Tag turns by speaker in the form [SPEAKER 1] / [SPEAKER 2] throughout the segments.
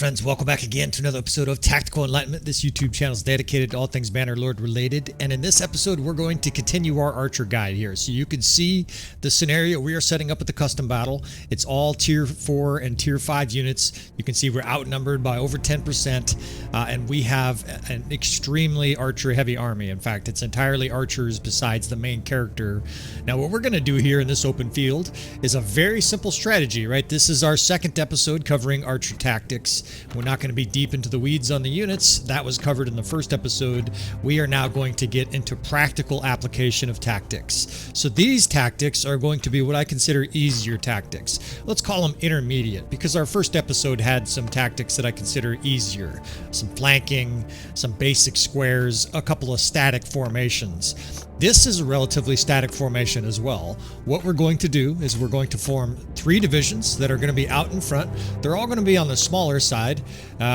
[SPEAKER 1] friends, welcome back again to another episode of Tactical Enlightenment. This YouTube channel is dedicated to all things Bannerlord related, and in this episode we're going to continue our Archer guide here. So you can see the scenario we are setting up at the custom battle. It's all tier 4 and tier 5 units. You can see we're outnumbered by over 10%, and we have an extremely archer heavy army. In fact, it's entirely archers besides the main character. Now what we're going to do here in this open field is a very simple strategy, right? This is our second episode covering archer tactics. We're not going to be deep into the weeds on the units. That was covered in the first episode. We are now going to get into practical application of tactics. So these tactics are going to be what I consider easier tactics. Let's call them intermediate, because our first episode had some tactics that I consider easier. Some flanking, some basic squares, a couple of static formations. This is a relatively static formation as well. What we're going to do is we're going to form 3 divisions that are going to be out in front. They're all going to be on the smaller side.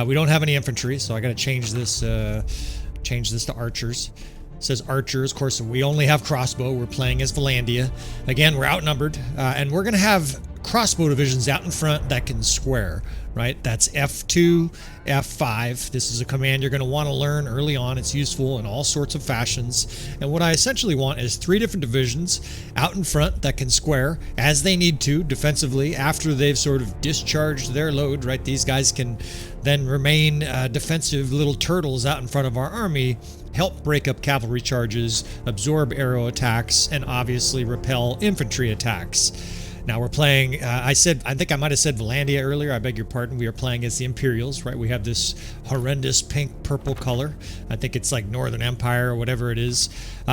[SPEAKER 1] We don't have any infantry, so I got to change this to archers. It says archers. Of course, we only have crossbow. We're playing as Valandia. Again, we're outnumbered, and we're going to have crossbow divisions out in front that can square, right? That's F2, F5. This is a command you're going to want to learn early on. It's useful in all sorts of fashions. And what I essentially want is 3 different divisions out in front that can square as they need to defensively after they've sort of discharged their load, right? These guys can then remain defensive little turtles out in front of our army, help break up cavalry charges, absorb arrow attacks, and obviously repel infantry attacks. Now we're playing, I think I might have said Valandia earlier, I beg your pardon. We are playing as the Imperials, right? We have this horrendous pink-purple color. I think it's like Northern Empire or whatever it is.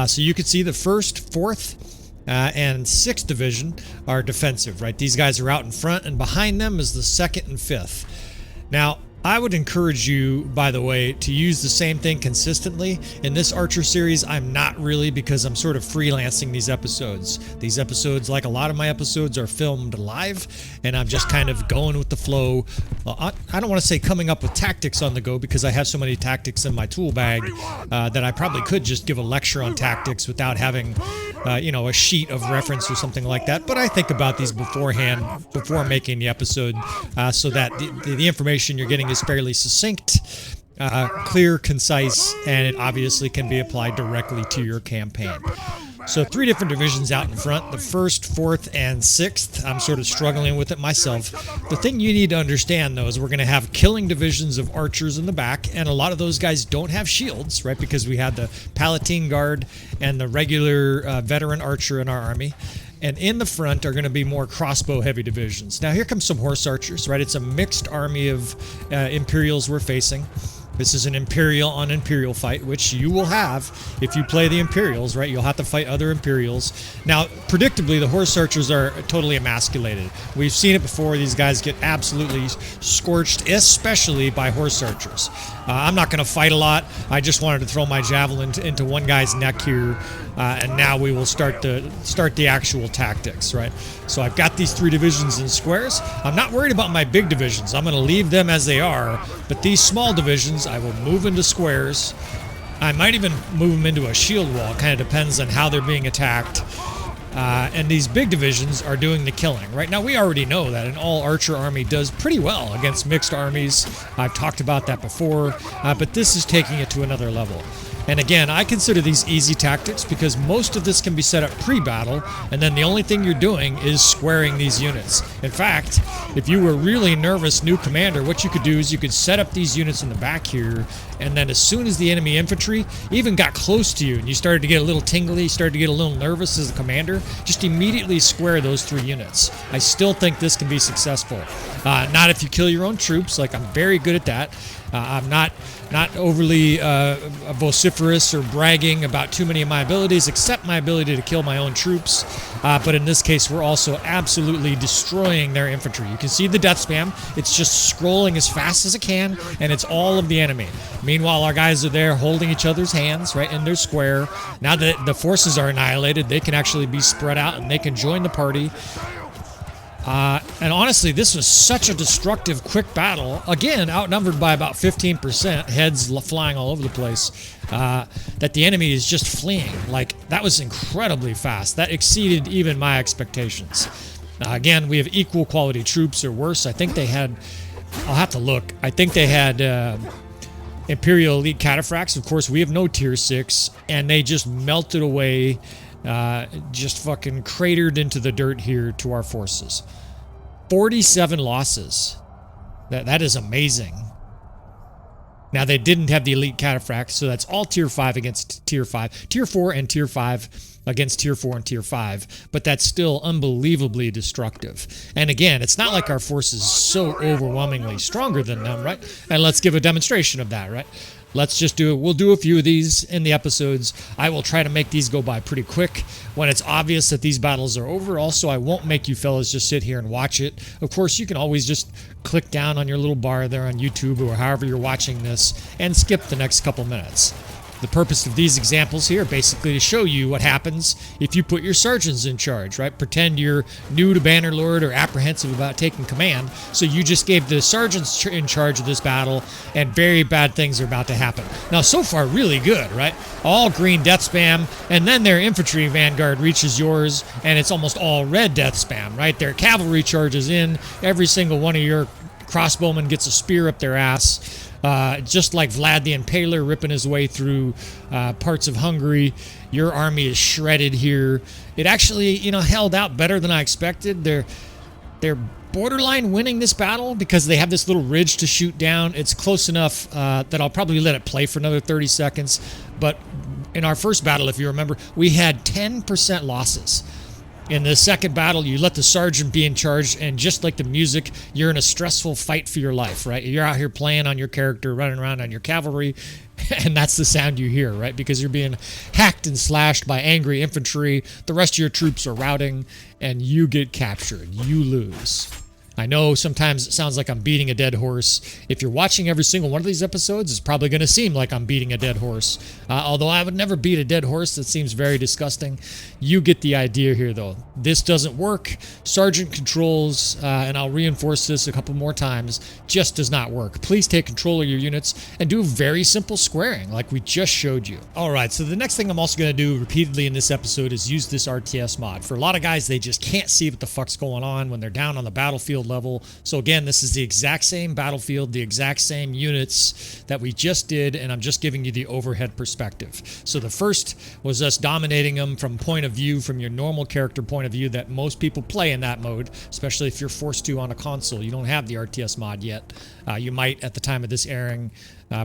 [SPEAKER 1] So you can see the 1st, 4th, and 6th division are defensive, right? These guys are out in front, and behind them is the 2nd and 5th. Now, I would encourage you, by the way, to use the same thing consistently. In this Archer series, I'm not really, because I'm sort of freelancing these episodes. These episodes, like a lot of my episodes, are filmed live, and I'm just kind of going with the flow. I don't want to say coming up with tactics on the go, because I have so many tactics in my tool bag that I probably could just give a lecture on tactics without having a sheet of reference or something like that. But I think about these beforehand, before making the episode, so that the information you're getting is fairly succinct, clear, concise, and it obviously can be applied directly to your campaign. So 3 different divisions out in front, the 1st, 4th, and 6th. I'm sort of struggling with it myself. The thing you need to understand, though, is we're going to have killing divisions of archers in the back, and a lot of those guys don't have shields, right, because we had the Palatine Guard and the regular veteran archer in our army. And in the front are going to be more crossbow-heavy divisions. Now here comes some horse archers, right? It's a mixed army of Imperials we're facing. This is an Imperial on Imperial fight, which you will have if you play the Imperials, right? You'll have to fight other Imperials. Now, predictably, the horse archers are totally emasculated. We've seen it before. These guys get absolutely scorched, especially by horse archers. I'm not going to fight a lot. I just wanted to throw my javelin into one guy's neck here, and now we will start the actual tactics, right? So I've got these 3 divisions in squares. I'm not worried about my big divisions. I'm going to leave them as they are, but these small divisions I will move into squares. I might even move them into a shield wall. Kind of depends on how they're being attacked. And these big divisions are doing the killing. Right now, we already know that an all-archer army does pretty well against mixed armies. I've talked about that before, but this is taking it to another level. And again, I consider these easy tactics because most of this can be set up pre-battle, and then the only thing you're doing is squaring these units. In fact, if you were really nervous new commander, what you could do is you could set up these units in the back here, and then as soon as the enemy infantry even got close to you and you started to get a little tingly, started to get a little nervous as a commander, just immediately square those 3 units. I still think this can be successful. Not if you kill your own troops, like I'm very good at that. I'm not overly vociferous or bragging about too many of my abilities, except my ability to kill my own troops. But in this case, we're also absolutely destroying their infantry. You can see the death spam. It's just scrolling as fast as it can, and it's all of the enemy. Meanwhile, our guys are there holding each other's hands, right, in their square. Now that the forces are annihilated, they can actually be spread out, and they can join the party. And honestly, this was such a destructive, quick battle. Again, outnumbered by about 15%, heads flying all over the place, that the enemy is just fleeing. Like, that was incredibly fast. That exceeded even my expectations. Again, we have equal quality troops or worse. I think they had I'll have to look. I think they had Imperial Elite Cataphracts. Of course, we have no tier 6, and they just melted away, just fucking cratered into the dirt here to our forces. 47 losses. That is amazing. Now, they didn't have the Elite Cataphracts, so that's all tier 5 against tier 5. Tier 4 and tier 5 against tier 4 and tier 5, but that's still unbelievably destructive. And again, it's not like our force is so overwhelmingly stronger than them, right? And let's give a demonstration of that, right? Let's just do it. We'll do a few of these in the episodes. I will try to make these go by pretty quick when it's obvious that these battles are over. Also, I won't make you fellas just sit here and watch it. Of course, you can always just click down on your little bar there on YouTube or however you're watching this and skip the next couple minutes. The purpose of these examples here basically to show you what happens if you put your sergeants in charge, right? Pretend you're new to Bannerlord or apprehensive about taking command, so you just gave the sergeants in charge of this battle, and very bad things are about to happen. Now, so far, really good, right? All green death spam, and then their infantry vanguard reaches yours, and it's almost all red death spam, right? Their cavalry charges in, every single one of your crossbowmen gets a spear up their ass. Just like Vlad the Impaler ripping his way through parts of Hungary, your army is shredded here. It actually, held out better than I expected. They're borderline winning this battle because they have this little ridge to shoot down. It's close enough that I'll probably let it play for another 30 seconds. But in our first battle, if you remember, we had 10% losses. In the second battle, you let the sergeant be in charge, and just like the music, you're in a stressful fight for your life, right? You're out here playing on your character, running around on your cavalry, and that's the sound you hear, right? Because you're being hacked and slashed by angry infantry, the rest of your troops are routing, and you get captured. You lose. I know sometimes it sounds like I'm beating a dead horse. If you're watching every single one of these episodes, it's probably going to seem like I'm beating a dead horse. Although I would never beat a dead horse. That seems very disgusting. You get the idea here, though. This doesn't work. Sergeant controls, and I'll reinforce this a couple more times, just does not work. Please take control of your units and do very simple squaring like we just showed you. All right, so the next thing I'm also going to do repeatedly in this episode is use this RTS mod. For a lot of guys, they just can't see what the fuck's going on when they're down on the battlefield level. So again, this is the exact same battlefield, the exact same units that we just did, and I'm just giving you the overhead perspective. So the first was us dominating them from point of view, from your normal character point of view that most people play in that mode, especially if you're forced to on a console. You don't have the RTS mod yet. You might at the time of this airing,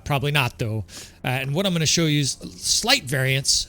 [SPEAKER 1] probably not though. And what I'm going to show you is slight variance.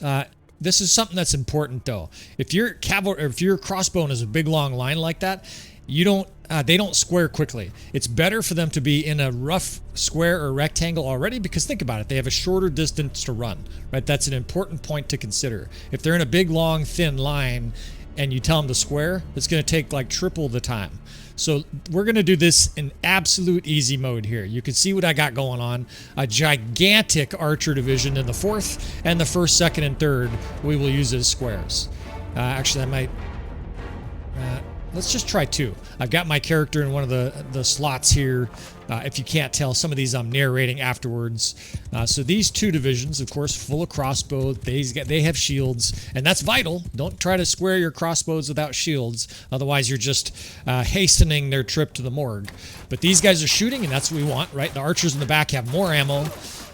[SPEAKER 1] This is something that's important though. If your cavalry, or if your crossbowman is a big long line like that, they don't square quickly. It's better for them to be in a rough square or rectangle already, because think about it, they have a shorter distance to run, right? That's an important point to consider. If they're in a big, long, thin line and you tell them to square, it's going to take like triple the time. So we're going to do this in absolute easy mode here. You can see what I got going on. A gigantic archer division in the 4th, and the 1st, 2nd, and 3rd we will use as squares. Actually, I might... let's just try 2. I've got my character in one of the slots here. If you can't tell, some of these I'm narrating afterwards. So these 2 divisions, of course, full of crossbow. They have shields, and that's vital. Don't try to square your crossbows without shields. Otherwise, you're just hastening their trip to the morgue. But these guys are shooting, and that's what we want, right? The archers in the back have more ammo.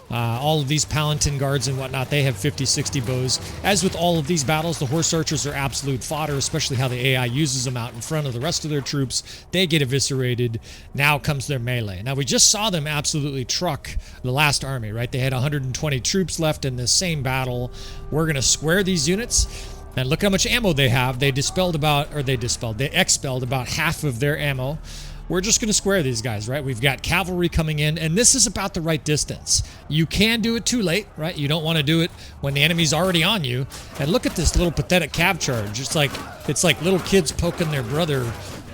[SPEAKER 1] All of these Palatine guards and whatnot, they have 50, 60 bows. As with all of these battles, the horse archers are absolute fodder, especially how the AI uses them out in front of the rest of their troops. They get eviscerated. Now comes their melee. Now, we just saw them absolutely truck the last army, right? They had 120 troops left in this same battle. We're going to square these units. And look how much ammo they have. They expelled about half of their ammo. We're just going to square these guys, right? We've got cavalry coming in, and this is about the right distance. You can do it too late, right? You don't want to do it when the enemy's already on you. And look at this little pathetic cav charge. It's like little kids poking their brother,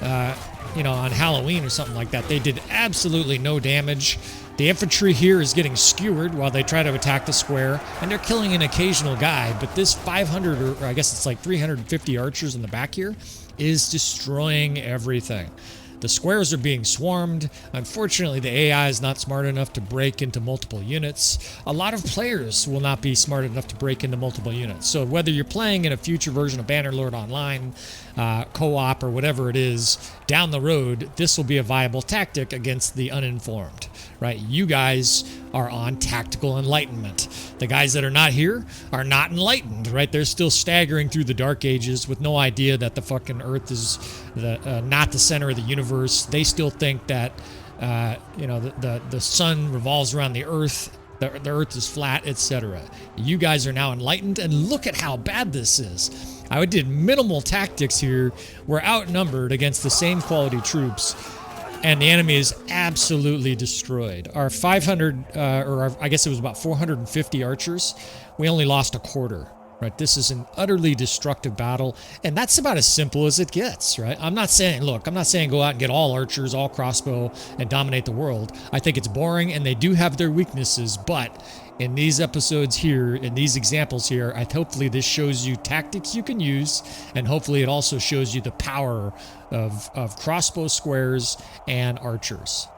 [SPEAKER 1] on Halloween or something like that. They did absolutely no damage. The infantry here is getting skewered while they try to attack the square, and they're killing an occasional guy. But this 500, or I guess it's like 350 archers in the back here, is destroying everything. The squares are being swarmed. Unfortunately, the AI is not smart enough to break into multiple units. A lot of players will not be smart enough to break into multiple units. So whether you're playing in a future version of Bannerlord Online, co-op, or whatever it is, down the road, this will be a viable tactic against the uninformed, right? You guys are on tactical enlightenment. The guys that are not here are not enlightened, right? They're still staggering through the dark ages with no idea that the fucking Earth is not the center of the universe. They still think that the sun revolves around the Earth. The Earth is flat, etc. You guys are now enlightened, and look at how bad this is. I did minimal tactics here. We're outnumbered against the same quality troops, and the enemy is absolutely destroyed. Our 500, I guess it was about 450 archers, we only lost a quarter. Right, this is an utterly destructive battle, and that's about as simple as it gets, right? I'm not saying go out and get all archers, all crossbow, and dominate the world. I think it's boring, and they do have their weaknesses, but in these episodes here, in these examples here, hopefully this shows you tactics you can use, and hopefully it also shows you the power of crossbow squares and archers.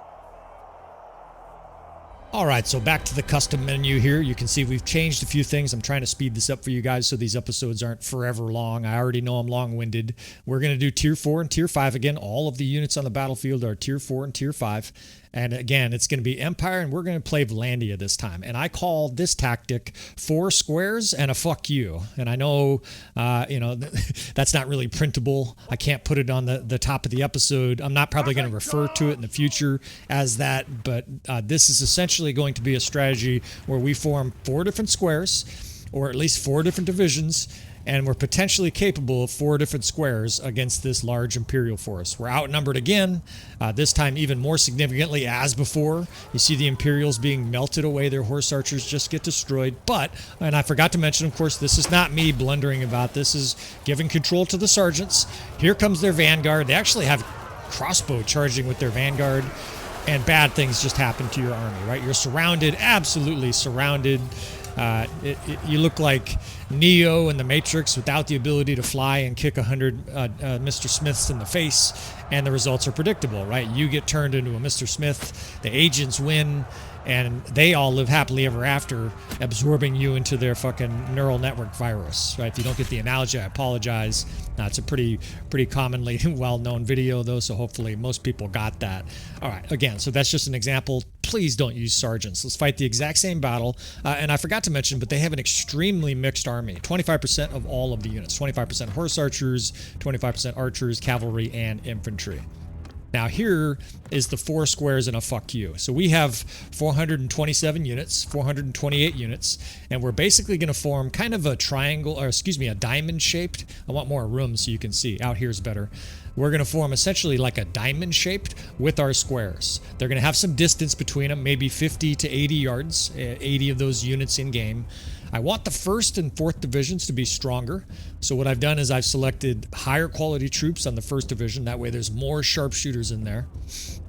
[SPEAKER 1] All right, so back to the custom menu here. You can see we've changed a few things. I'm trying to speed this up for you guys so these episodes aren't forever long. I already know I'm long-winded. We're going to do Tier 4 and Tier 5 again. All of the units on the battlefield are Tier 4 and Tier 5. And again, it's going to be Empire, and we're going to play Vlandia this time. And I call this tactic 4 squares and a fuck you. And I know, that's not really printable. I can't put it on the top of the episode. I'm not probably going to refer to it in the future as that. But this is essentially going to be a strategy where we form 4 different squares, or at least 4 different divisions, and we're potentially capable of 4 different squares against this large Imperial force. We're outnumbered again, this time even more significantly as before. You see the Imperials being melted away, their horse archers just get destroyed. But, and I forgot to mention, of course, this is not me blundering about, this is giving control to the sergeants. Here comes their vanguard. They actually have crossbow charging with their vanguard, and bad things just happen to your army, right? You're surrounded, absolutely surrounded. You look like Neo in the Matrix without the ability to fly and kick 100 Mr. Smiths in the face, and the results are predictable, right? You get turned into a Mr. Smith, the agents win, and they all live happily ever after, absorbing you into their fucking neural network virus, right? If you don't get the analogy, I apologize. It's a pretty commonly well-known video, though, so hopefully most people got that. All right, again, so that's just an example. Please don't use sergeants. Let's fight the exact same battle. And I forgot to mention, but they have an extremely mixed army. 25% of all of the units. 25% horse archers, 25% archers, cavalry, and infantry. Now here is the 4 squares and a fuck you. So we have 427 units, 428 units, and we're basically going to form kind of a triangle, or excuse me, a diamond shaped. I want more room so you can see. Out here is better. We're going to form essentially like a diamond shaped with our squares. They're going to have some distance between them, maybe 50 to 80 yards, 80 of those units in game. I want the 1st and 4th divisions to be stronger. So what I've done is I've selected higher quality troops on the 1st division. That way there's more sharpshooters in there.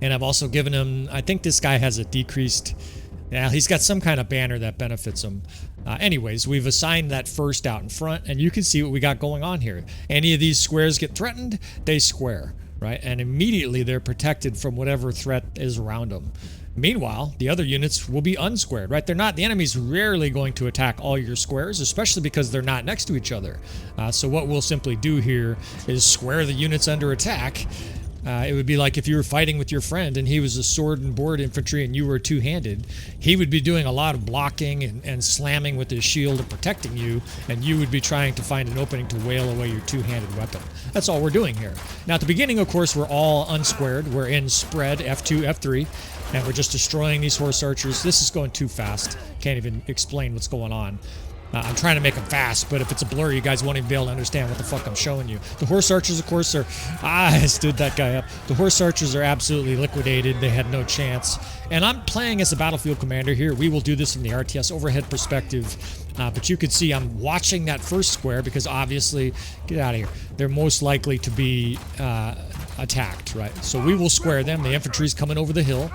[SPEAKER 1] And I've also given him, I think this guy has a decreased, he's got some kind of banner that benefits him. Anyways, we've assigned that 1st out in front, and you can see what we got going on here. Any of these squares get threatened, they square, right? And immediately they're protected from whatever threat is around them. Meanwhile, the other units will be unsquared, right? The enemy's rarely going to attack all your squares, especially because they're not next to each other. So what we'll simply do here is square the units under attack. It would be like if you were fighting with your friend and he was a sword and board infantry and you were two-handed. He would be doing a lot of blocking and slamming with his shield and protecting you, and you would be trying to find an opening to wail away your two-handed weapon. That's all we're doing here. Now at the beginning, of course, we're all unsquared. We're in spread F2, F3, and we're just destroying these horse archers. This is going too fast. Can't even explain what's going on. I'm trying to make them fast, but if it's a blur, you guys won't even be able to understand what the fuck I'm showing you. The horse archers, of course, are... I stood that guy up. The horse archers are absolutely liquidated. They had no chance. And I'm playing as a battlefield commander here. We will do this from the RTS overhead perspective. But you can see I'm watching that 1st square because obviously... Get out of here. They're most likely to be attacked, right? So we will square them. The infantry's coming over the hill.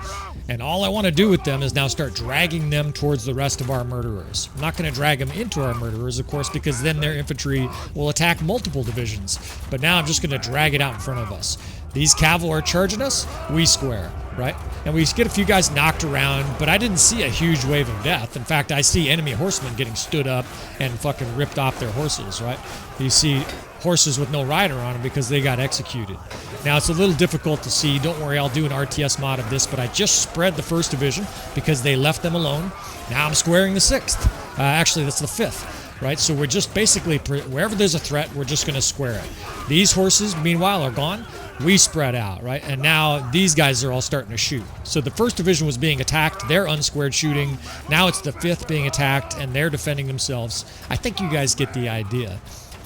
[SPEAKER 1] And all I want to do with them is now start dragging them towards the rest of our murderers. I'm not going to drag them into our murderers, of course, because then their infantry will attack multiple divisions. But now I'm just going to drag it out in front of us. These caval are charging us, we square, right? And we get a few guys knocked around, but I didn't see a huge wave of death. In fact, I see enemy horsemen getting stood up and fucking ripped off their horses, right? You see horses with no rider on them because they got executed. Now, it's a little difficult to see. Don't worry, I'll do an RTS mod of this, but I just spread the 1st Division because they left them alone. Now I'm squaring the 6th. Actually, that's the 5th, right? So we're just basically, wherever there's a threat, we're just going to square it. These horses, meanwhile, are gone. We spread out, right? And now these guys are all starting to shoot. So the 1st Division was being attacked. They're unsquared shooting. Now it's the 5th being attacked, and they're defending themselves. I think you guys get the idea.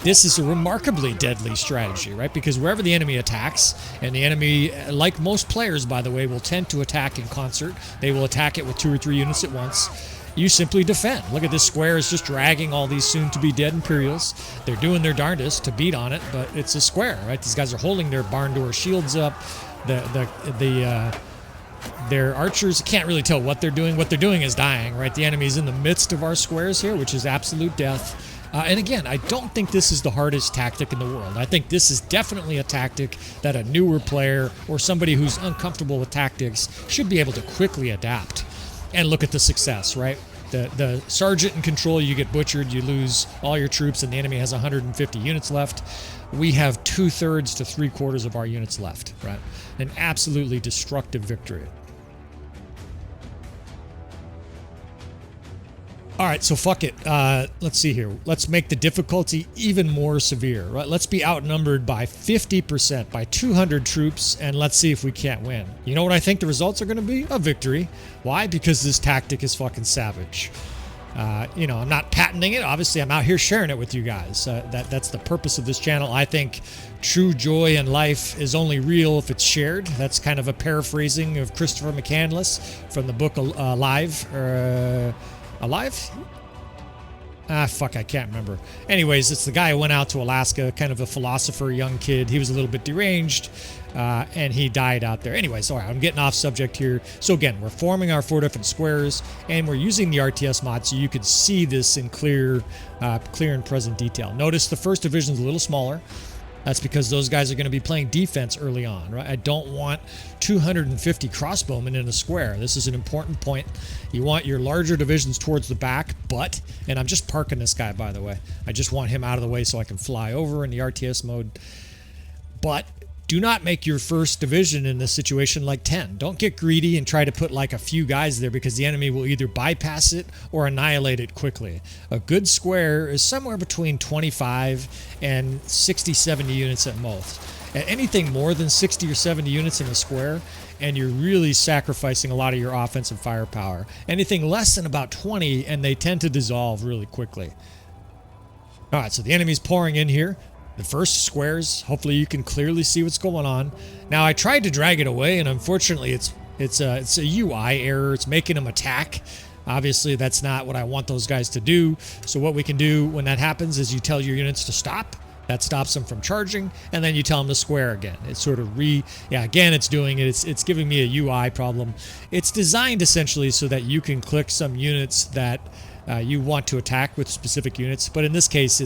[SPEAKER 1] This is a remarkably deadly strategy, right? Because wherever the enemy attacks, and the enemy, like most players, by the way, will tend to attack in concert. They will attack it with 2 or 3 units at once. You simply defend. Look at this square is just dragging all these soon-to-be-dead Imperials. They're doing their darndest to beat on it, but it's a square, right? These guys are holding their barn door shields up. Their archers can't really tell what they're doing. What they're doing is dying, right? The enemy's in the midst of our squares here, which is absolute death. And again, I don't think this is the hardest tactic in the world. I think this is definitely a tactic that a newer player or somebody who's uncomfortable with tactics should be able to quickly adapt. And look at the success, right? The sergeant in control, you get butchered, you lose all your troops, and the enemy has 150 units left. We have 2/3 to 3/4 of our units left, right? An absolutely destructive victory. All right, so fuck it. Let's see here. Let's make the difficulty even more severe, right? Let's be outnumbered by 50%, by 200 troops, and let's see if we can't win. You know what I think the results are going to be? A victory. Why? Because this tactic is fucking savage. You know, I'm not patenting it. Obviously, I'm out here sharing it with you guys. That's the purpose of this channel. I think true joy in life is only real if it's shared. That's kind of a paraphrasing of Christopher McCandless from the book Alive. Alive? Fuck, I can't remember. Anyways, it's the guy who went out to Alaska, kind of a philosopher, young kid. He was a little bit deranged, and he died out there. Anyways, all right, I'm getting off subject here. So again, we're forming our 4 different squares, and we're using the RTS mod so you can see this in clear and present detail. Notice the 1st Division is a little smaller. That's because those guys are going to be playing defense early on, right? I don't want 250 crossbowmen in a square. This is an important point. You want your larger divisions towards the back, but, and I'm just parking this guy, by the way. I just want him out of the way so I can fly over in the RTS mode. But do not make your 1st Division in this situation like 10. Don't get greedy and try to put like a few guys there because the enemy will either bypass it or annihilate it quickly. A good square is somewhere between 25 and 60, 70 units at most. At anything more than 60 or 70 units in a square, and you're really sacrificing a lot of your offensive firepower. Anything less than about 20, and they tend to dissolve really quickly. All right, so the enemy's pouring in here. The first squares, hopefully you can clearly see what's going on. Now I tried to drag it away, and unfortunately it's a UI error. It's making them attack. Obviously that's not what I want those guys to do. So what we can do when that happens is you tell your units to stop. That stops them from charging, and then you tell them to square again. It's sort of again it's doing it. It's giving me a UI problem. It's designed essentially so that you can click some units that you want to attack with specific units, but in this case,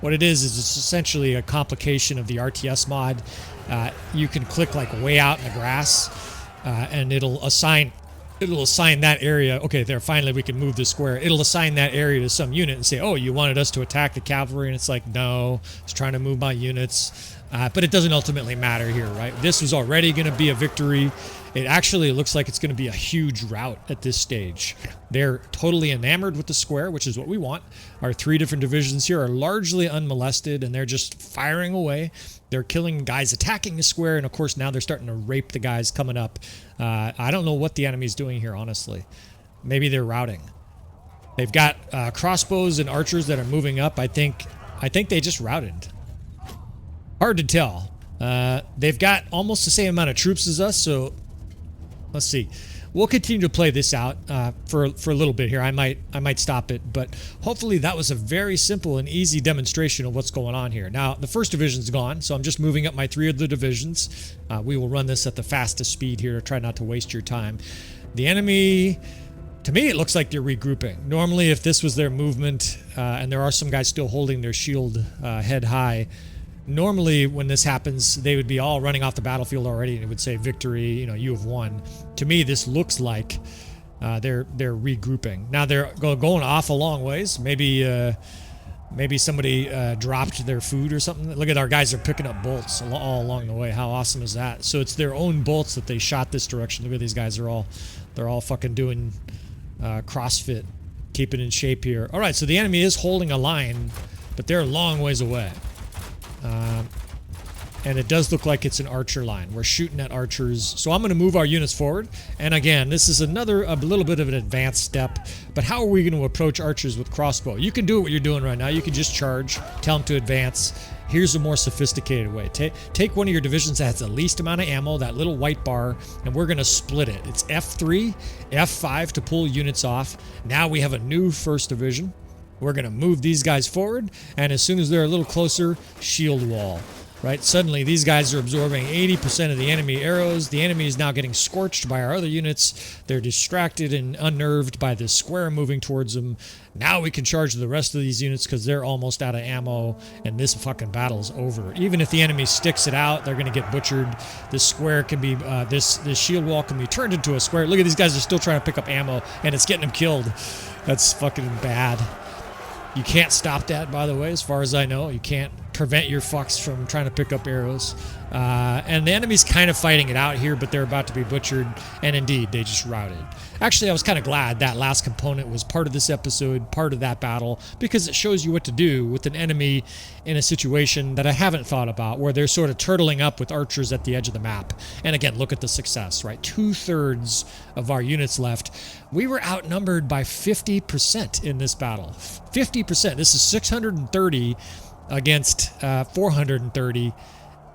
[SPEAKER 1] what it is it's essentially a complication of the RTS mod. You can click like way out in the grass, and it'll assign that area. Okay, there, finally we can move the square. It'll assign that area to some unit and say, oh, you wanted us to attack the cavalry, and it's like, no, I was trying to move my units. But it doesn't ultimately matter here, right? This was already going to be a victory. It actually looks like it's going to be a huge rout at this stage. They're totally enamored with the square, which is what we want. Our 3 different divisions here are largely unmolested, and they're just firing away. They're killing guys attacking the square, and of course now they're starting to rape the guys coming up. I don't know what the enemy's doing here, honestly. Maybe they're routing. They've got crossbows and archers that are moving up. I think they just routed. Hard to tell. They've got almost the same amount of troops as us, so let's see. We'll continue to play this out for a little bit here. I might stop it, but hopefully that was a very simple and easy demonstration of what's going on here. Now, the 1st Division's gone, so I'm just moving up my 3 other divisions. We will run this at the fastest speed here to try not to waste your time. The enemy, to me, it looks like they're regrouping. Normally, if this was their movement, and there are some guys still holding their shield head high, Normally, when this happens, they would be all running off the battlefield already, and it would say victory. You know, you have won. To me, this looks like they're regrouping. Now they're going off a long ways. Maybe somebody dropped their food or something. Look at our guys are picking up bolts all along the way. How awesome is that? So it's their own bolts that they shot this direction. Look at these guys. They're all fucking doing CrossFit, keeping in shape here. All right, so the enemy is holding a line, but they're a long ways away. And it does look like it's an archer line. We're shooting at archers. So I'm going to move our units forward. And again, this is a little bit of an advanced step. But how are we going to approach archers with crossbow? You can do what you're doing right now. You can just charge, tell them to advance. Here's a more sophisticated way. Take one of your divisions that has the least amount of ammo, that little white bar, and we're going to split it. It's F3, F5 to pull units off. Now we have a new first division. We're going to move these guys forward. And as soon as they're a little closer, shield wall. Right? Suddenly, these guys are absorbing 80% of the enemy arrows. The enemy is now getting scorched by our other units. They're distracted and unnerved by this square moving towards them. Now we can charge the rest of these units because they're almost out of ammo, and this fucking battle's over. Even if the enemy sticks it out, they're going to get butchered. This square can be, this shield wall can be turned into a square. Look at these guys are still trying to pick up ammo, and it's getting them killed. That's fucking bad. You can't stop that, by the way, as far as I know. You can't prevent your fucks from trying to pick up arrows. And the enemy's kind of fighting it out here, but they're about to be butchered. And indeed, they just routed. Actually, I was kind of glad that last component was part of this episode, part of that battle, because it shows you what to do with an enemy in a situation that I haven't thought about, where they're sort of turtling up with archers at the edge of the map. And again, look at the success, right? 2/3 of our units left. We were outnumbered by 50% in this battle. 50%. This is 630 against 430.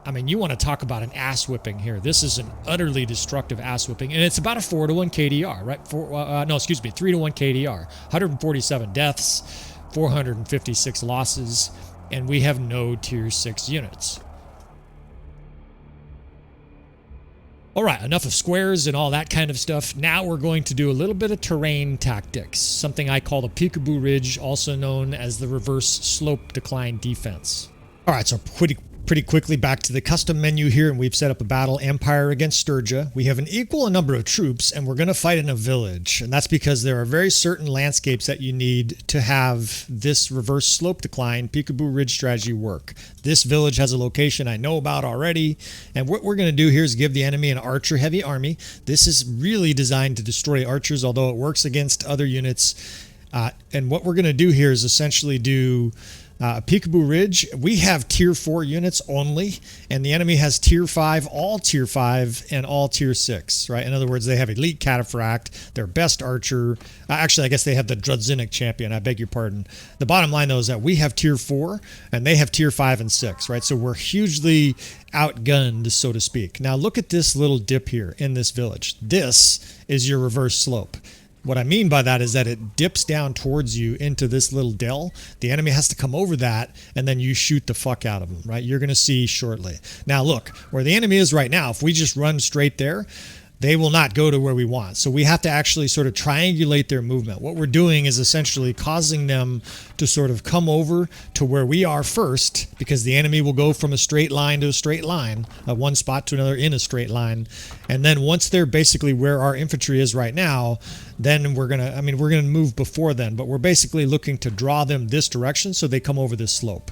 [SPEAKER 1] I mean, you want to talk about an ass whipping here. This is an utterly destructive ass whipping, and it's about a 4-to-1 KDR, right? 3-to-1 KDR. 147 deaths, 456 losses, and we have no tier 6 units. All right, enough of squares and all that kind of stuff. Now we're going to do a little bit of terrain tactics, something I call the Peekaboo Ridge, also known as the reverse slope decline defense. All right, so pretty quickly back to the custom menu here, and we've set up a battle, Empire against Sturgia. We have an equal number of troops, and we're going to fight in a village, and that's because there are very certain landscapes that you need to have this reverse slope decline Peekaboo Ridge strategy work. This village has a location I know about already, and what we're going to do here is give the enemy an archer heavy army. This is really designed to destroy archers, although it works against other units. And what we're going to do here is essentially do Peekaboo Ridge. We have tier 4 units only, and the enemy has tier 5, all tier 5, and all tier 6, right? In other words, they have elite cataphract, their best archer. Actually, I guess they have the Drudzinic champion. I beg your pardon. The bottom line, though, is that we have tier 4, and they have tier 5 and 6, right? So we're hugely outgunned, so to speak. Now, look at this little dip here in this village. This is your reverse slope. What I mean by that is that it dips down towards you into this little dell. The enemy has to come over that, and then you shoot the fuck out of them, right? You're going to see shortly. Now, look, where the enemy is right now, if we just run straight there, they will not go to where we want. So we have to actually sort of triangulate their movement. What we're doing is essentially causing them to sort of come over to where we are first, because the enemy will go from a straight line to a straight line, one spot to another in a straight line. And then once they're basically where our infantry is right now, then we're going to move before then, but we're basically looking to draw them this direction so they come over this slope.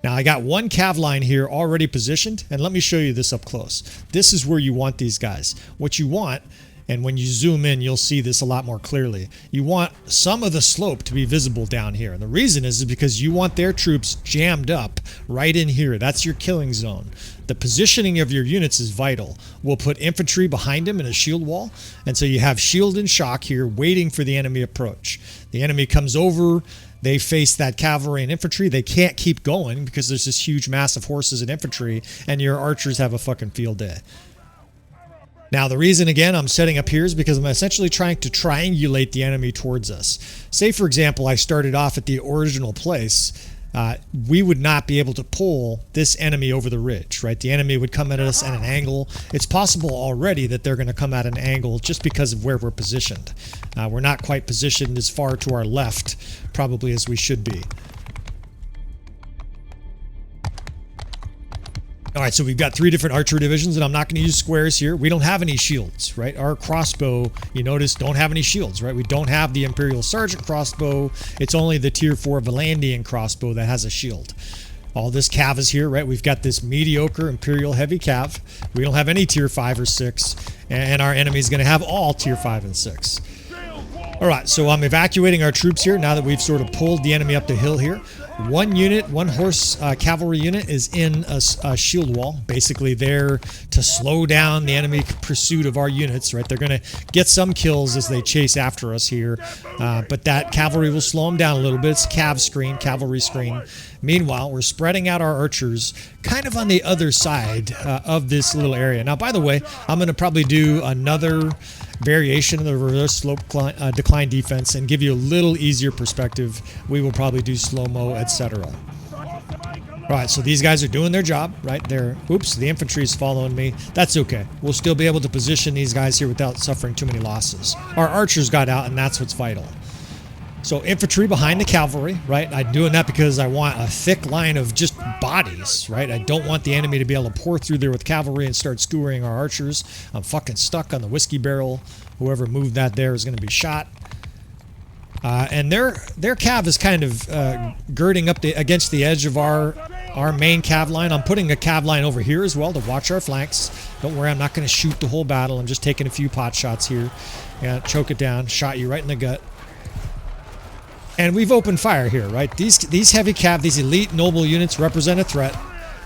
[SPEAKER 1] Now, I got one cav line here already positioned, and let me show you this up close. This is where you want these guys. What you want, and when you zoom in, you'll see this a lot more clearly. You want some of the slope to be visible down here. And the reason is because you want their troops jammed up right in here. That's your killing zone. The positioning of your units is vital. We'll put infantry behind them in a shield wall. And so you have shield and shock here waiting for the enemy approach. The enemy comes over. They face that cavalry and infantry. They can't keep going because there's this huge mass of horses and infantry, and your archers have a fucking field day. Now, the reason, again, I'm setting up here is because I'm essentially trying to triangulate the enemy towards us. Say, for example, I started off at the original place. We would not be able to pull this enemy over the ridge, right? The enemy would come at us at an angle. It's possible already that they're going to come at an angle just because of where we're positioned. We're not quite positioned as far to our left, probably, as we should be. All right, so we've got 3 different archer divisions, and I'm not going to use squares here. We don't have any shields, right? Our crossbow, you notice, don't have any shields, right? We don't have the Imperial Sergeant crossbow. It's only the Tier 4 Valandian crossbow that has a shield. All this cav is here, right? We've got this mediocre Imperial heavy cav. We don't have any Tier 5 or 6, and our enemy's going to have all Tier 5 and 6. All right, so I'm evacuating our troops here now that we've sort of pulled the enemy up the hill here. 1 unit, 1 horse cavalry unit is in a shield wall, basically there to slow down the enemy pursuit of our units, right? They're going to get some kills as they chase after us here, but that cavalry will slow them down a little bit. It's cavalry screen. Meanwhile, we're spreading out our archers kind of on the other side of this little area. Now, by the way, I'm going to probably do another variation of the reverse slope decline defense and give you a little easier perspective. We will probably do slow-mo, etc. All right, so these guys are doing their job, right? Oops, the infantry is following me. That's okay. We'll still be able to position these guys here without suffering too many losses. Our archers got out, and that's what's vital. So infantry behind the cavalry, right? I'm doing that because I want a thick line of just bodies, right? I don't want the enemy to be able to pour through there with cavalry and start skewering our archers. I'm fucking stuck on the whiskey barrel. Whoever moved that there is going to be shot. And their cav is kind of girding up against the edge of our main cav line. I'm putting a cav line over here as well to watch our flanks. Don't worry, I'm not going to shoot the whole battle. I'm just taking a few pot shots here. Yeah, choke it down. Shot you right in the gut. And we've opened fire here, right? These heavy cav, these elite noble units represent a threat.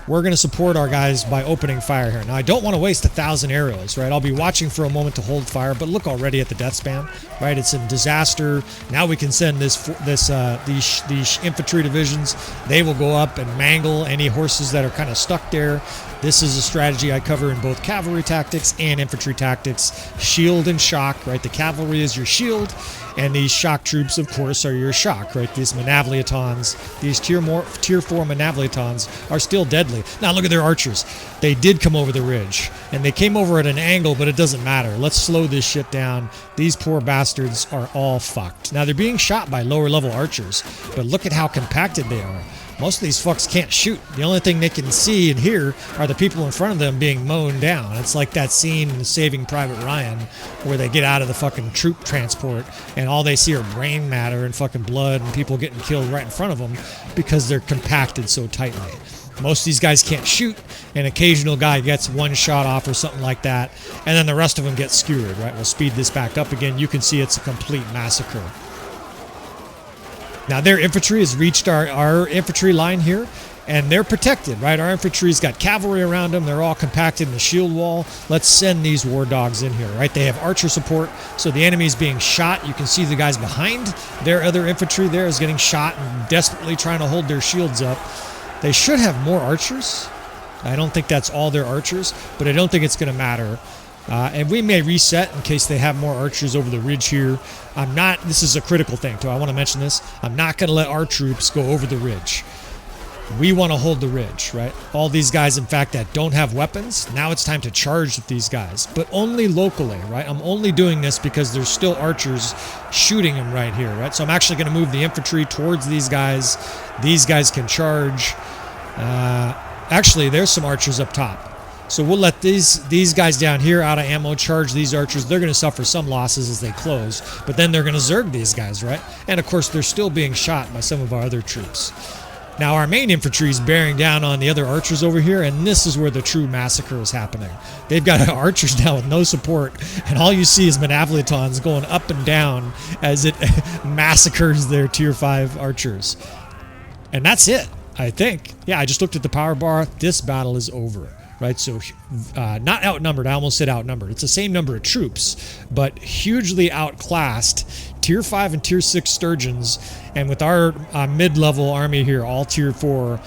[SPEAKER 1] We're going to support our guys by opening fire here. Now, I don't want to waste 1,000 arrows, right? I'll be watching for a moment to hold fire, but look already at the death span, right? It's a disaster. Now we can send these infantry divisions. They will go up and mangle any horses that are kind of stuck there. This is a strategy I cover in both cavalry tactics and infantry tactics. Shield and shock, right? The cavalry is your shield, and these shock troops, of course, are your shock, right? These Manavliatons, these tier 4 Manavliatons are still deadly. Now look at their archers. They did come over the ridge, and they came over at an angle, but it doesn't matter. Let's slow this shit down. These poor bastards are all fucked. Now they're being shot by lower level archers, but look at how compacted they are. Most of these fucks can't shoot. The only thing they can see and hear are the people in front of them being mown down. It's like that scene in Saving Private Ryan where they get out of the fucking troop transport and all they see are brain matter and fucking blood and people getting killed right in front of them because they're compacted so tightly. Most of these guys can't shoot. An occasional guy gets one shot off or something like that, and then the rest of them get skewered, right? We'll speed this back up again. You can see it's a complete massacre. Now their infantry has reached our infantry line here, and they're protected, right? Our infantry's got cavalry around them. They're all compacted in the shield wall. Let's send these war dogs in here, right? They have archer support, so the enemy's being shot. You can see the guys behind their other infantry there is getting shot and desperately trying to hold their shields up. They should have more archers. I don't think that's all their archers, but I don't think it's going to matter. And we may reset in case they have more archers over the ridge here. This is a critical thing too. I want to mention this. I'm not going to let our troops go over the ridge. We want to hold the ridge, right? All these guys, in fact, that don't have weapons, now it's time to charge with these guys, but only locally, right? I'm only doing this because there's still archers shooting them right here, right? So I'm actually going to move the infantry towards these guys. These guys can charge. Actually, there's some archers up top. So we'll let these guys down here out of ammo charge these archers. They're going to suffer some losses as they close, but then they're going to zerg these guys, right? And of course, they're still being shot by some of our other troops. Now our main infantry is bearing down on the other archers over here, and this is where the true massacre is happening. They've got archers now with no support, and all you see is Manavliatons going up and down as it massacres their tier 5 archers. And that's it, I think. Yeah, I just looked at the power bar. This battle is over. Right, so not outnumbered. I almost said outnumbered. It's the same number of troops, but hugely outclassed. Tier 5 and Tier 6 Sturgeons, and with our mid-level army here, all Tier 4,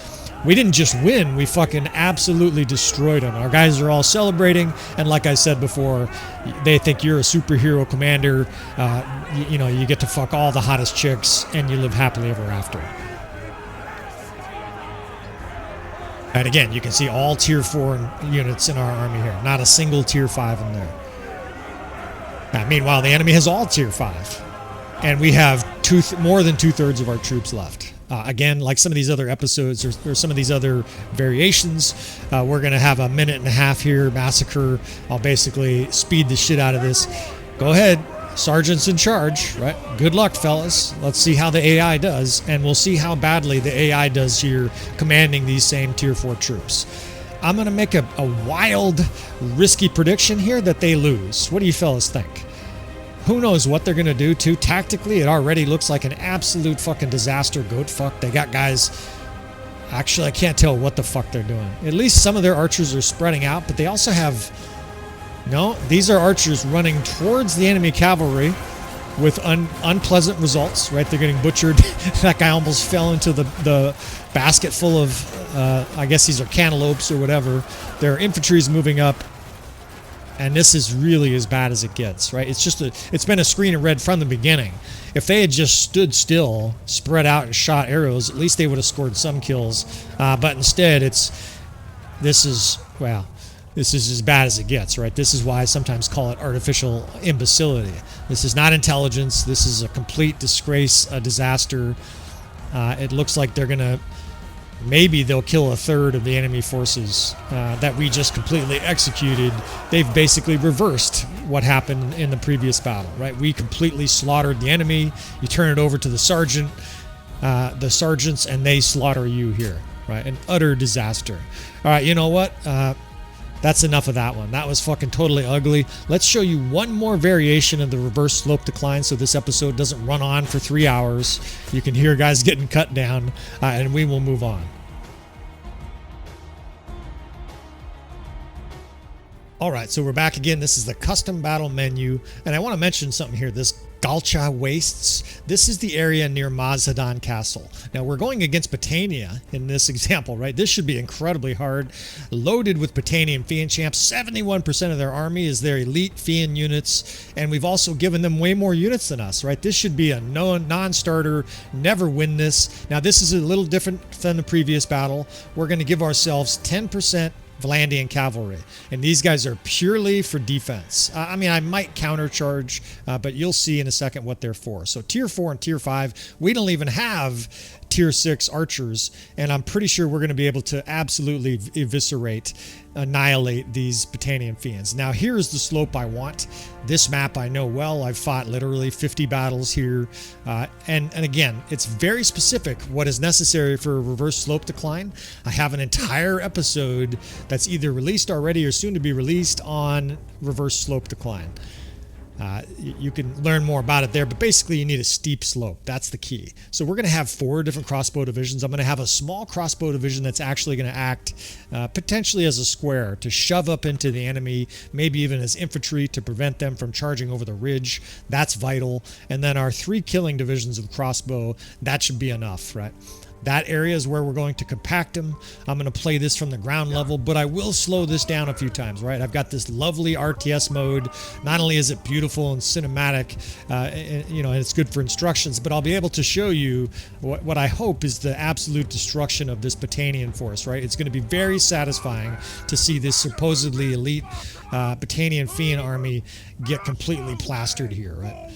[SPEAKER 1] we didn't just win, we fucking absolutely destroyed them. Our guys are all celebrating, and like I said before, they think you're a superhero commander. You know, you get to fuck all the hottest chicks, and you live happily ever after. And again, you can see all Tier 4 units in our army here. Not a single Tier 5 in there. Now, meanwhile, the enemy has all Tier 5. And we have more than 2/3 of our troops left. Again, like some of these other episodes or some of these other variations, we're going to have a minute and a half here, massacre. I'll basically speed the shit out of this. Go ahead, sergeant's in charge, right? Good luck, fellas. Let's see how the AI does, and we'll see how badly the AI does here commanding these same tier 4 troops. I'm going to make a wild, risky prediction here that they lose. What do you fellas think? Who knows what they're going to do, too. Tactically, it already looks like an absolute fucking disaster goat fuck. They got guys... Actually, I can't tell what the fuck they're doing. At least some of their archers are spreading out, but they also have... No, these are archers running towards the enemy cavalry with unpleasant results, right? They're getting butchered. That guy almost fell into the basket full of, I guess these are cantaloupes or whatever. Their infantry's moving up. And this is really as bad as it gets, right? It's been a screen of red from the beginning. If they had just stood still, spread out, and shot arrows, at least they would have scored some kills. But instead, this is as bad as it gets, right? This is why I sometimes call it artificial imbecility. This is not intelligence. This is a complete disgrace, a disaster. It looks like they're gonna. Maybe they'll kill 1/3 of the enemy forces that we just completely executed. They've basically reversed what happened in the previous battle, right? We completely slaughtered the enemy. You turn it over to the sergeants, and they slaughter you here, right? An utter disaster. All right, you know what? That's enough of that one. That was fucking totally ugly. Let's show you one more variation of the reverse slope decline so this episode doesn't run on for 3 hours. You can hear guys getting cut down, and we will move on. All right, so we're back again. This is the custom battle menu, and I want to mention something here. This Galcha Wastes, this is the area near Mazhadan Castle. Now, we're going against Battania in this example, right? This should be incredibly hard. Loaded with Battanian Fiend champs. 71% of their army is their elite Fiend units, and we've also given them way more units than us, right? This should be a non-starter, never win this. Now, this is a little different than the previous battle. We're going to give ourselves 10% Valandian cavalry, and these guys are purely for defense. I mean, I might countercharge, but you'll see in a second what they're for. So tier 4 and tier 5, we don't even have tier 6 archers, and I'm pretty sure we're going to be able to absolutely annihilate these Battanian Fiends. Now, here's the slope I want. This map I know well. I've fought literally 50 battles here, and again, it's very specific what is necessary for a reverse slope decline. I have an entire episode that's either released already or soon to be released on reverse slope decline. You can learn more about it there, but basically you need a steep slope. That's the key. So we're going to have 4 different crossbow divisions. I'm going to have a small crossbow division that's actually going to act potentially as a square to shove up into the enemy, maybe even as infantry to prevent them from charging over the ridge. That's vital. And then our 3 killing divisions of crossbow, that should be enough, right? That area is where we're going to compact them. I'm going to play this from the ground level, but I will slow this down a few times, right? I've got this lovely RTS mode. Not only is it beautiful and cinematic, and it's good for instructions, but I'll be able to show you what I hope is the absolute destruction of this Battanian force, right? It's going to be very satisfying to see this supposedly elite Battanian Fiend army get completely plastered here, right?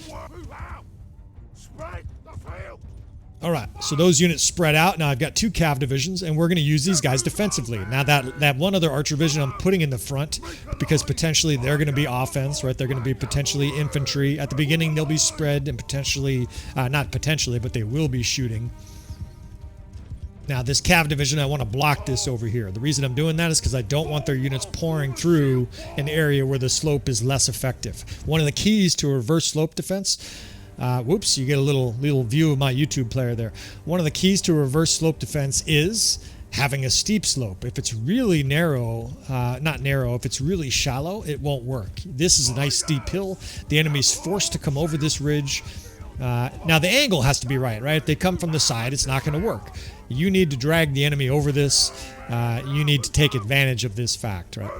[SPEAKER 1] All right, so those units spread out. Now I've got 2 cav divisions, and we're going to use these guys defensively. Now that one other archer division I'm putting in the front because potentially they're going to be offense, right? They're going to be potentially infantry. At the beginning, they'll be spread and potentially, not potentially, but they will be shooting. Now this cav division, I want to block this over here. The reason I'm doing that is because I don't want their units pouring through an area where the slope is less effective. One of the keys to a reverse slope defense, whoops, you get a little view of my YouTube player there. One of the keys to a reverse slope defense is having a steep slope. If it's really narrow, if it's really shallow, it won't work. This is a nice steep hill. The enemy's forced to come over this ridge. Now the angle has to be right? If they come from the side, it's not going to work. You need to drag the enemy over this. You need to take advantage of this fact, right?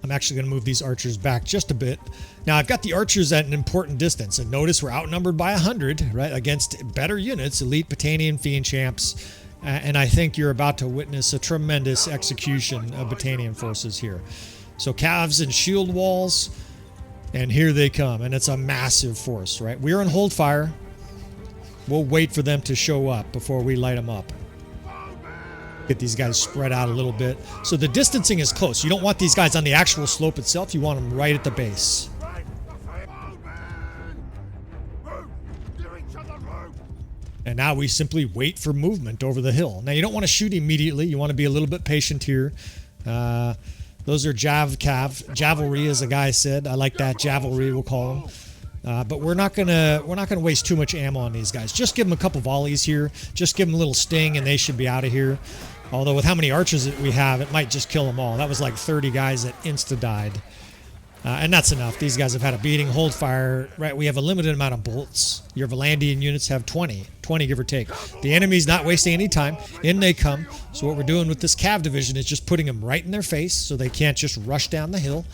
[SPEAKER 1] I'm actually going to move these archers back just a bit. Now I've got the archers at an important distance, and notice we're outnumbered by 100, right, against better units, elite Battanian Fiend champs, and I think you're about to witness a tremendous execution of Battanian forces here. So calves and shield walls, And here they come, and it's a massive force, right? We're on hold fire. We'll wait for them to show up before we light them up. Get these guys spread out a little bit. So the distancing is close. You don't want these guys on the actual slope itself. You want them right at the base. And now we simply wait for movement over the hill. Now you don't want to shoot immediately. You want to be a little bit patient here. Those are Javelry, as a guy said. I like that. Javelry, we'll call them. But we're not gonna waste too much ammo on these guys. Just give them a couple volleys here. Just give them a little sting, and they should be out of here. Although with how many archers that we have, it might just kill them all. That was like 30 guys that insta-died. And that's enough. These guys have had a beating. Hold fire. Right, we have a limited amount of bolts. Your Valandian units have 20 give or take. The enemy's not wasting any time. In they come. So what we're doing with this Cav division is just putting them right in their face so they can't just rush down the hill.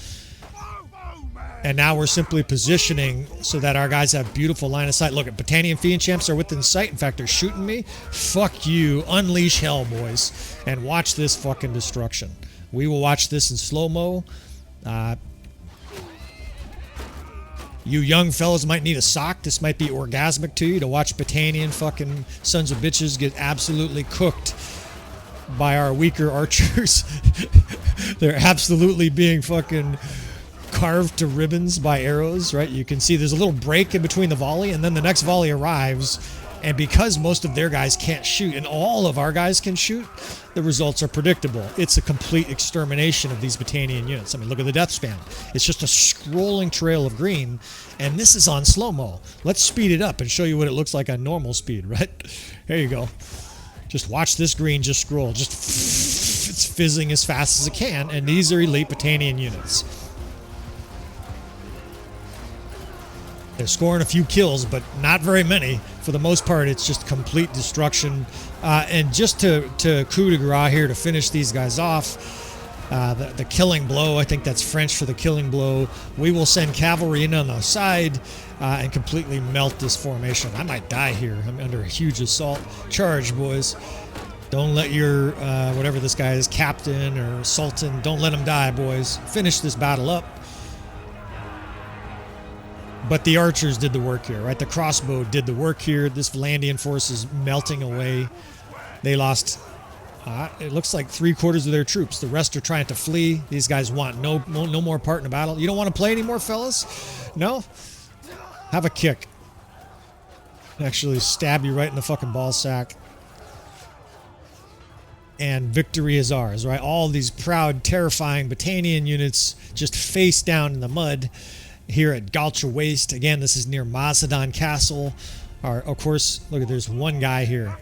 [SPEAKER 1] And now we're simply positioning so that our guys have beautiful line of sight. Look, at Battanian Fiend Champs are within sight. In fact, they're shooting me. Fuck you. Unleash hell, boys. And watch this fucking destruction. We will watch this in slow-mo. You young fellas might need a sock. This might be orgasmic to you to watch Battanian fucking sons of bitches get absolutely cooked by our weaker archers. They're absolutely being fucking carved to ribbons by arrows, right? You can see there's a little break in between the volley, and then the next volley arrives, and because most of their guys can't shoot and all of our guys can shoot, the results are predictable. It's a complete extermination of these Battanian units. I mean, look at the death span. It's just a scrolling trail of green, and this is on slow-mo. Let's speed it up and show you what it looks like on normal speed, right? There you go. Just watch this green just scroll. It's fizzing as fast as it can, and these are elite Battanian units. They're scoring a few kills, but not very many. For the most part, it's just complete destruction. And just to coup de grace here to finish these guys off, the killing blow, I think that's French for the killing blow. We will send cavalry in on the side and completely melt this formation. I might die here. I'm under a huge assault. Charge, boys. Don't let your, whatever this guy is, captain or sultan, don't let him die, boys. Finish this battle up. But the archers did the work here, right? The crossbow did the work here. This Valandian force is melting away. They lost, it looks like 3/4 of their troops. The rest are trying to flee. These guys want no more part in the battle. You don't want to play anymore, fellas? No? Have a kick. Actually stab you right in the fucking ball sack. And victory is ours, right? All these proud, terrifying Battanian units just face down in the mud. Here at Galtra Waste. Again, this is near Mazadon Castle. Of course, look at, there's one guy here.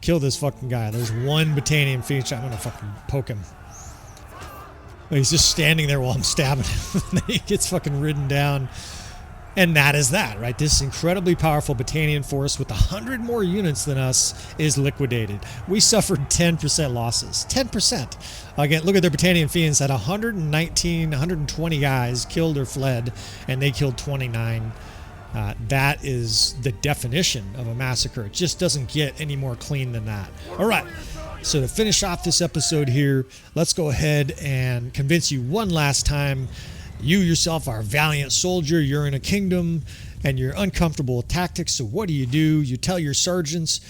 [SPEAKER 1] Kill this fucking guy. There's one Battanian Fiend. I'm gonna fucking poke him. He's just standing there while I'm stabbing him. He gets fucking ridden down. And that is that, right? This incredibly powerful Battanian force with 100 more units than us is liquidated. We suffered 10% losses. 10%. Again, look at their Battanian Fiends had 119, 120 guys killed or fled, and they killed 29. That is the definition of a massacre. It just doesn't get any more clean than that. All right. So to finish off this episode here, let's go ahead and convince you one last time. You yourself are a valiant soldier. You're in a kingdom and you're uncomfortable with tactics. So what do? You tell your sergeants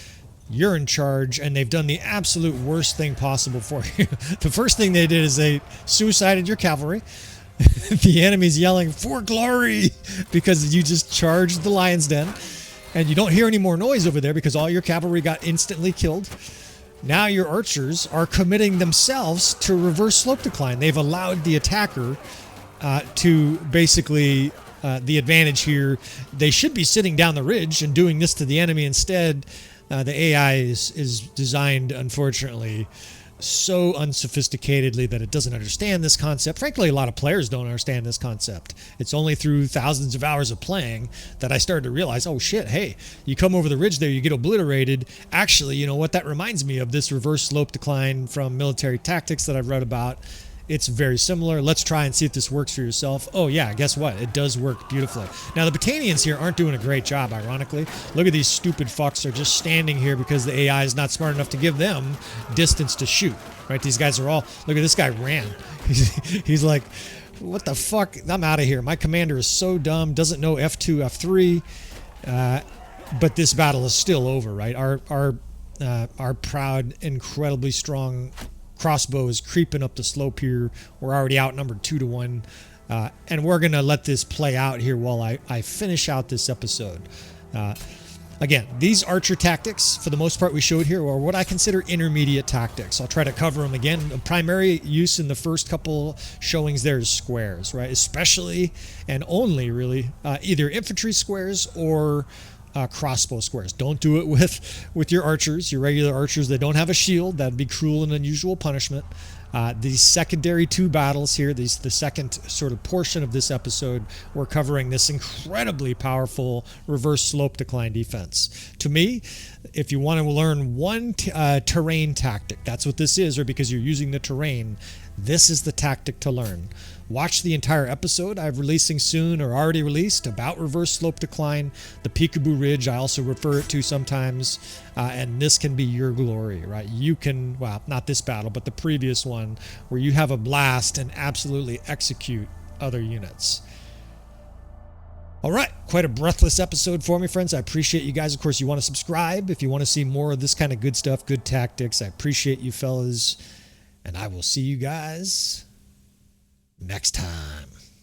[SPEAKER 1] you're in charge, and they've done the absolute worst thing possible for you. The first thing they did is they suicided your cavalry. The enemy's yelling for glory because you just charged the lion's den, and you don't hear any more noise over there because all your cavalry got instantly killed. Now your archers are committing themselves to reverse slope decline. They've allowed the attacker to basically the advantage here. They should be sitting down the ridge and doing this to the enemy instead. The AI is designed, unfortunately, so unsophisticatedly that it doesn't understand this concept. Frankly, a lot of players don't understand this concept. It's only through thousands of hours of playing that I started to realize, oh shit, hey, you come over the ridge there, you get obliterated. Actually, you know what that reminds me of? This reverse slope decline from military tactics that I've read about. It's very similar. Let's try and see if this works for yourself. Oh yeah, guess what? It does work beautifully. Now the Battanians here aren't doing a great job, ironically. Look at these stupid fucks. They're just standing here because the AI is not smart enough to give them distance to shoot. Right? These guys are all, look at this guy ran. He's like, What the fuck? I'm out of here. My commander is so dumb, doesn't know F2, F3. But this battle is still over, right? Our proud, incredibly strong crossbow is creeping up the slope here. We're already outnumbered 2-1. And we're going to let this play out here while I finish out this episode. Again, these archer tactics, for the most part we showed here, are what I consider intermediate tactics. I'll try to cover them again. The primary use in the first couple showings there is squares, right? Especially and only really either infantry squares or crossbow squares. Don't do it with your archers, your regular archers that don't have a shield. That'd be cruel and unusual punishment. These secondary two battles here, the second sort of portion of this episode, we're covering this incredibly powerful reverse slope decline defense. To me, if you want to learn one terrain tactic, that's what this is, or because you're using the terrain, this is the tactic to learn. Watch the entire episode I'm releasing soon or already released about reverse slope decline, the Peekaboo Ridge, I also refer it to sometimes, and this can be your glory, right? You can, well, not this battle, but the previous one, where you have a blast and absolutely execute other units. All right, quite a breathless episode for me, friends. I appreciate you guys. Of course, you want to subscribe if you want to see more of this kind of good stuff, good tactics. I appreciate you fellas, and I will see you guys next time.